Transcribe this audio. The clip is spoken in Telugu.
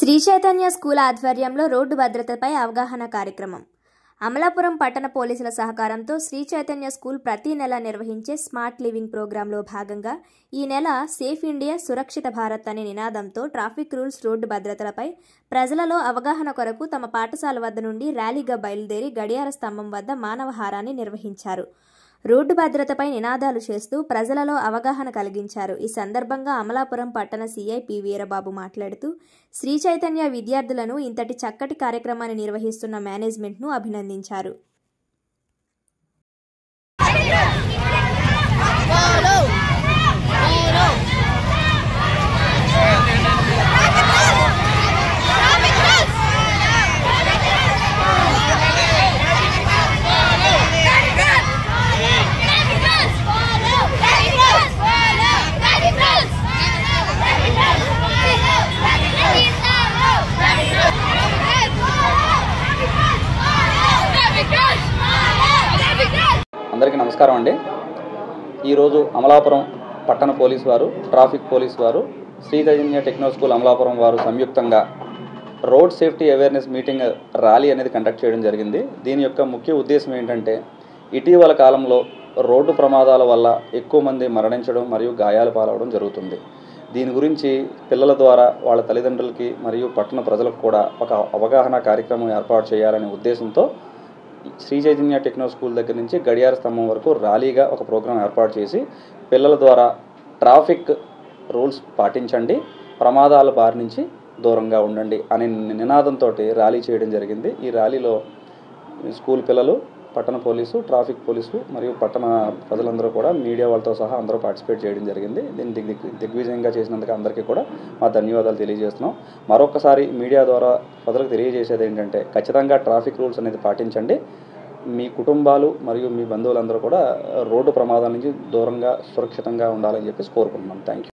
శ్రీ చైతన్య స్కూల్ ఆధ్వర్యంలో రోడ్డు భద్రతపై అవగాహన కార్యక్రమం. అమలాపురం పట్టణ పోలీసుల సహకారంతో శ్రీ చైతన్య స్కూల్ ప్రతి నెల నిర్వహించే స్మార్ట్ లివింగ్ ప్రోగ్రాంలో భాగంగా ఈ నెల సేఫ్ ఇండియా సురక్షిత భారత్ అనే నినాదంతో ట్రాఫిక్ రూల్స్, రోడ్డు భద్రతలపై ప్రజలలో అవగాహన కొరకు తమ పాఠశాల వద్ద నుండి ర్యాలీగా బయలుదేరి గడియార స్తంభం వద్ద మానవహారాన్ని నిర్వహించారు. రోడ్డు భద్రతపై నినాదాలు చేస్తూ ప్రజలలో అవగాహన కలిగించారు. ఈ సందర్భంగా అమలాపురం పట్టణ సీఐ పి వీరబాబు మాట్లాడుతూ శ్రీ చైతన్య విద్యార్థులను ఇంతటి చక్కటి కార్యక్రమాన్ని నిర్వహిస్తున్న మేనేజ్మెంట్ను అభినందించారు. అందరికీ నమస్కారం అండి. ఈరోజు అమలాపురం పట్టణ పోలీసు వారు, ట్రాఫిక్ పోలీసు వారు, శ్రీ చైతన్య టెక్నో స్కూల్ అమలాపురం వారు సంయుక్తంగా road safety awareness meeting rally అనేది కండక్ట్ చేయడం జరిగింది. దీని యొక్క ముఖ్య ఉద్దేశం ఏంటంటే ఇటీవల కాలంలో రోడ్డు ప్రమాదాల వల్ల ఎక్కువ మంది మరణించడం మరియు గాయాలు పాలవడం జరుగుతుంది. దీని గురించి పిల్లల ద్వారా వాళ్ళ తల్లిదండ్రులకి మరియు పట్టణ ప్రజలకు కూడా ఒక అవగాహన కార్యక్రమం ఏర్పాటు చేయాలనే ఉద్దేశంతో శ్రీ చైతన్య టెక్నో స్కూల్ దగ్గర నుంచి గడియార స్తంభం వరకు ర్యాలీగా ఒక ప్రోగ్రాం ఏర్పాటు చేసి పిల్లల ద్వారా ట్రాఫిక్ రూల్స్ పాటించండి, ప్రమాదాల బారి నుంచి దూరంగా ఉండండి అనే నినాదంతో ర్యాలీ చేయడం జరిగింది. ఈ ర్యాలీలో స్కూల్ పిల్లలు, పట్టణ పోలీసు, ట్రాఫిక్ పోలీసు మరియు పట్టణ ప్రజలందరూ కూడా మీడియా వాళ్ళతో సహా అందరూ పార్టిసిపేట్ చేయడం జరిగింది. దీన్ని దిగ్విజయంగా చేసినందుకు అందరికీ కూడా మా ధన్యవాదాలు తెలియజేస్తున్నాం. మరొకసారి మీడియా ద్వారా ప్రజలకు తెలియజేసేది ఏంటంటే ఖచ్చితంగా ట్రాఫిక్ రూల్స్ అనేది పాటించండి. మీ కుటుంబాలు మరియు మీ బంధువులందరూ కూడా రోడ్డు ప్రమాదాల నుంచి దూరంగా సురక్షితంగా ఉండాలని చెప్పేసి కోరుకుంటున్నాం. Thank you.